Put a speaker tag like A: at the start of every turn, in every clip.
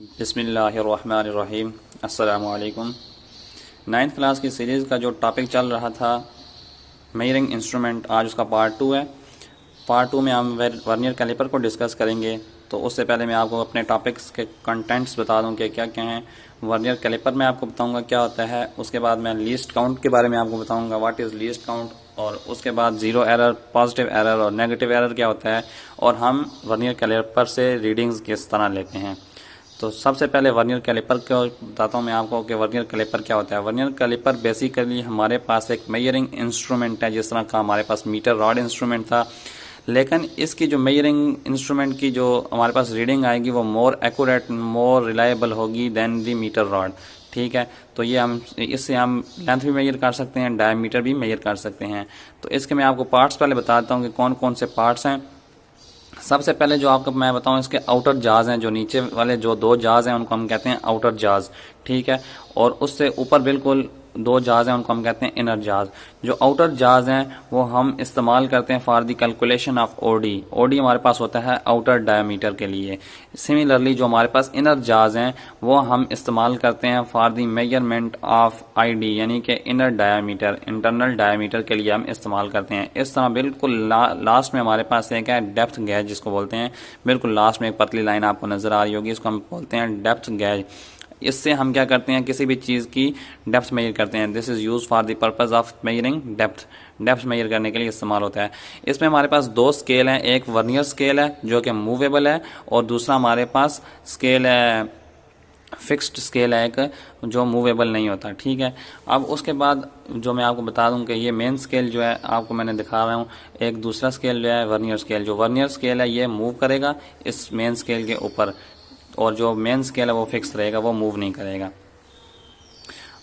A: बिस्मिल्लाहिर्रहमानिर्रहीम। अस्सलामु अलैकुम। 9th क्लास की सीरीज़ का जो टॉपिक चल रहा था मेजरिंग इंस्ट्रूमेंट, आज उसका पार्ट 2 है। पार्ट 2 में हम वर्नियर कैलिपर को डिस्कस करेंगे। तो उससे पहले मैं आपको अपने टॉपिक्स के कंटेंट्स बता दूं कि क्या क्या हैं। वर्नियर कैलिपर में आपको बताऊंगा क्या होता है, उसके बाद मैं लीस्ट काउंट के बारे में आपको बताऊंगा व्हाट इज़ लीस्ट काउंट, और उसके बाद ज़ीरो एरर, पॉजिटिव एरर और नेगेटिव एरर क्या होता है, और हम वर्नियर कैलिपर से रीडिंग्स किस तरह लेते हैं। तो सबसे पहले वर्नियर कैलिपर को बताता हूँ मैं आपको कि वर्नियर कैलिपर क्या होता है। वर्नियर कैलिपर बेसिकली हमारे पास एक मेजरिंग इंस्ट्रूमेंट है, जिस तरह का हमारे पास मीटर रॉड इंस्ट्रूमेंट था, लेकिन इसकी जो मेजरिंग इंस्ट्रूमेंट की जो हमारे पास रीडिंग आएगी वो मोर एक्यूरेट, मोर रिलायबल होगी देन दी मीटर रॉड। ठीक है, तो ये इससे हम लेंथ भी मेजर कर सकते हैं, डायमीटर भी मेजर कर सकते हैं। तो इसके मैं आपको पार्ट्स पहले बताता हूँ कि कौन कौन से पार्ट्स हैं। सबसे पहले जो आपको मैं बताऊं, इसके आउटर जाज हैं, जो नीचे वाले जो दो जाज हैं उनको हम कहते हैं आउटर जाज। ठीक है, और उससे ऊपर बिल्कुल दो जाज हैं उनको हम कहते हैं इनर जाज। जो आउटर जाज हैं वो हम इस्तेमाल करते हैं for the calculation of OD. OD हमारे पास होता है आउटर डायमीटर के लिए। सिमिलरली जो हमारे पास इनर जाज हैं वो हम इस्तेमाल करते हैं for the measurement of ID, यानी कि इनर डायमीटर, इंटरनल डायमीटर के लिए हम इस्तेमाल करते हैं। इस तरह बिल्कुल लास्ट में हमारे पास एक है डेप्थ गैज, जिसको बोलते हैं। बिल्कुल लास्ट में एक पतली लाइन आपको नजर आ रही होगी, इसको हम बोलते हैं डेप्थ गैज। इससे हम क्या करते हैं, किसी भी चीज़ की डेप्थ मेजर करते हैं। This is use for the purpose of measuring depth. Depth measure करने के लिए इस्तेमाल होता है। इसमें हमारे पास दो स्केल हैं, एक वर्नियर स्केल है जो कि मूवेबल है, और दूसरा हमारे पास स्केल है, फिक्स्ड स्केल है एक, जो मूवेबल नहीं होता। ठीक है, अब उसके बाद जो मैं आपको बता दूं कि ये मेन स्केल जो है आपको मैंने दिखा रहा हूँ, एक दूसरा स्केल जो है वर्नियर स्केल। जो वर्नियर स्केल है ये मूव करेगा इस मेन स्केल के ऊपर, और जो मेन स्केल है वो फिक्स रहेगा, वो मूव नहीं करेगा।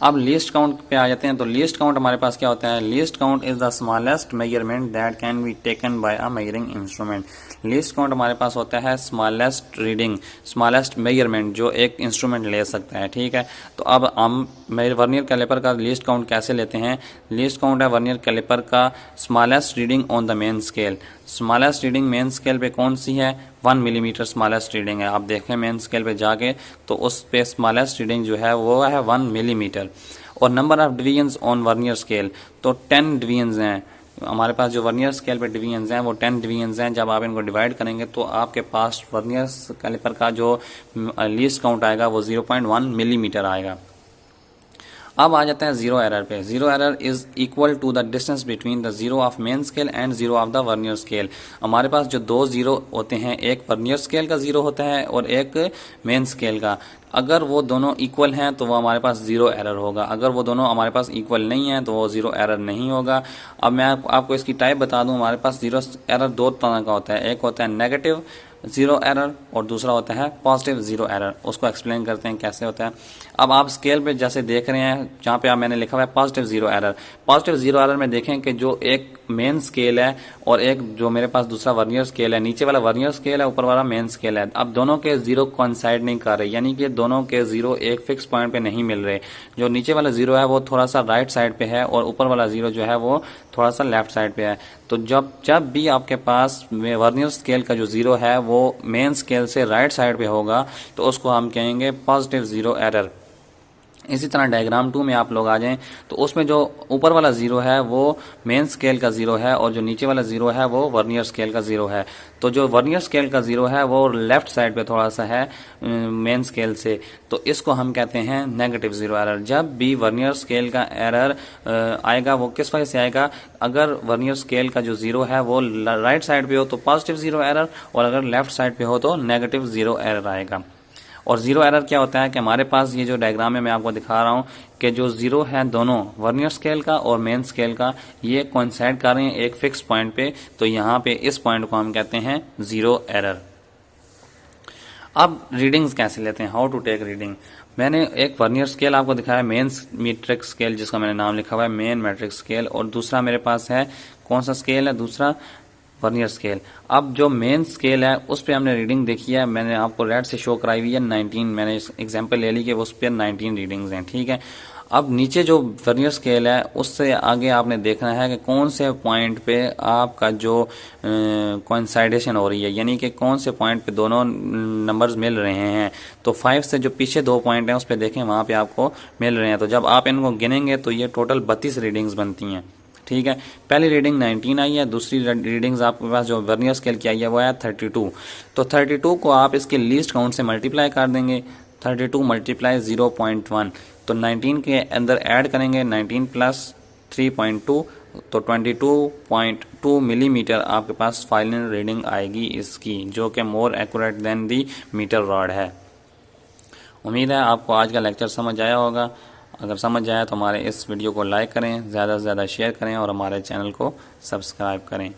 A: अब लीस्ट काउंट पे आ जाते हैं। तो लीस्ट काउंट हमारे पास क्या होता है। Least count is the smallest measurement that can be taken by a measuring instrument. Least count हमारे पास होता है स्मॉलेस्ट रीडिंग, स्मॉलेस्ट मेजरमेंट जो एक इंस्ट्रूमेंट ले सकता है। ठीक है, तो अब हम वर्नियर कैलिपर का लीस्ट काउंट कैसे लेते हैं। लीस्ट काउंट है वर्नियर कैलिपर का smallest reading on the main scale. Smallest reading main scale पे कौन सी है, 1 मिलीमीटर स्मॉलेस्ट रीडिंग है। आप देखें मेन स्केल पे जाके तो उस पे स्मॉलेस्ट रीडिंग जो है वो है 1 मिलीमीटर। और number of divisions on vernier scale, तो 10 डिवीजन्स हैं हमारे पास। जो वर्नियर स्केल पे डिवीजन्स हैं वो 10 डिवीजन्स हैं। जब आप इनको डिवाइड करेंगे तो आपके पास वर्नियर कैलिपर का जो लीस्ट काउंट आएगा वो 0.1 मिलीमीटर आएगा। अब आ जाते हैं जीरो एरर पे। Zero error is equal to the distance between the zero of main scale and zero of the vernier scale. हमारे पास जो दो जीरो होते हैं, एक वर्नियर स्केल का जीरो होता है और एक मेन स्केल का। अगर वो दोनों इक्वल हैं तो वो हमारे पास जीरो एरर होगा, अगर वो दोनों हमारे पास इक्वल नहीं है तो वो जीरो एरर नहीं होगा। अब मैं आपको इसकी टाइप बता दूं। हमारे पास जीरो एरर दो तरह का होता है, एक होता है नेगेटिव जीरो एरर और दूसरा होता है पॉजिटिव जीरो एरर। उसको एक्सप्लेन करते हैं कैसे होता है। अब आप स्केल पे जैसे देख रहे हैं, जहां पे आप मैंने लिखा हुआ है positive zero error. Positive zero error में देखें कि जो एक मेन स्केल है और एक जो मेरे पास दूसरा वर्नियर स्केल है, नीचे वाला वर्नियर स्केल है, ऊपर वाला मेन स्केल है। अब दोनों के जीरो कोइंसाइड नहीं कर रहे, यानी कि दोनों के जीरो एक फिक्स पॉइंट पे नहीं मिल रहे। जो नीचे वाला जीरो है वो थोड़ा सा राइट साइड पे है और ऊपर वाला जीरो जो है वो थोड़ा सा लेफ्ट साइड पे है। तो जब भी आपके पास वर्नियर स्केल का जो जीरो है वो मेन स्केल से राइट साइड पे होगा तो उसको हम कहेंगे पॉजिटिव जीरो एरर। इसी तरह डायग्राम 2 में आप लोग आ जाएं तो उसमें जो ऊपर वाला जीरो है वो मेन स्केल का जीरो है और जो नीचे वाला जीरो है वो वर्नियर स्केल का जीरो है। तो जो वर्नियर स्केल का जीरो है वो लेफ्ट साइड पे थोड़ा सा है मेन स्केल से, तो इसको हम कहते हैं नेगेटिव जीरो एरर। जब भी वर्नियर स्केल का एरर आएगा वो किस वजह से आएगा, अगर वर्नियर स्केल का जो जीरो है वो राइट साइड पे हो तो पॉजिटिव जीरो एरर, और अगर लेफ्ट साइड पे हो तो नेगेटिव जीरो एरर आएगा। और जीरो एरर क्या होता है कि हमारे पास ये जो डायग्राम में मैं आपको दिखा रहा हूं कि जो जीरो है दोनों वर्नियर स्केल का और मेन स्केल का ये कोइंसाइड कर रहे हैं एक फिक्स पॉइंट पे, तो यहाँ पे इस पॉइंट को हम कहते हैं जीरो एरर। अब रीडिंग्स कैसे लेते हैं, हाउ टू टेक रीडिंग। मैंने एक वर्नियर स्केल आपको दिखाया, मेन मीट्रिक स्केल जिसका मैंने नाम लिखा हुआ है मेन मैट्रिक स्केल, और दूसरा मेरे पास है कौन सा स्केल है, दूसरा वर्नियर स्केल। अब जो मेन स्केल है उस पे हमने रीडिंग देखी है, मैंने आपको रेड से शो कराई हुई है 19। मैंने एग्जांपल ले ली कि उस पर 19 रीडिंग्स हैं। ठीक है, अब नीचे जो वर्नियर स्केल है उससे आगे आपने देखना है कि कौन से पॉइंट पे आपका जो कोइंसाइडेशन हो रही है, यानी कि कौन से पॉइंट पे दोनों नंबर्स मिल रहे हैं। तो 5 से जो पीछे 2 पॉइंट हैं उस पे देखें, वहाँ पे आपको मिल रहे हैं। तो जब आप इनको गिनेंगे तो ये टोटल 32 रीडिंग्स बनती हैं। ठीक है, पहली रीडिंग 19 आई है, दूसरी रीडिंग्स आपके पास जो वर्नियर स्केल की आई है वो है 32। तो 32 को आप इसके लीस्ट काउंट से मल्टीप्लाई कर देंगे, 32 मल्टीप्लाई 0.1, तो 19 के अंदर ऐड करेंगे 19 प्लस 3.2, तो 22.2 मिलीमीटर आपके पास फाइनल रीडिंग आएगी इसकी, जो कि मोर एक्यूरेट देन दी मीटर रॉड है। उम्मीद है आपको आज का लेक्चर समझ आया होगा। अगर समझ आया तो हमारे इस वीडियो को लाइक करें, ज़्यादा से ज़्यादा शेयर करें और हमारे चैनल को सब्सक्राइब करें।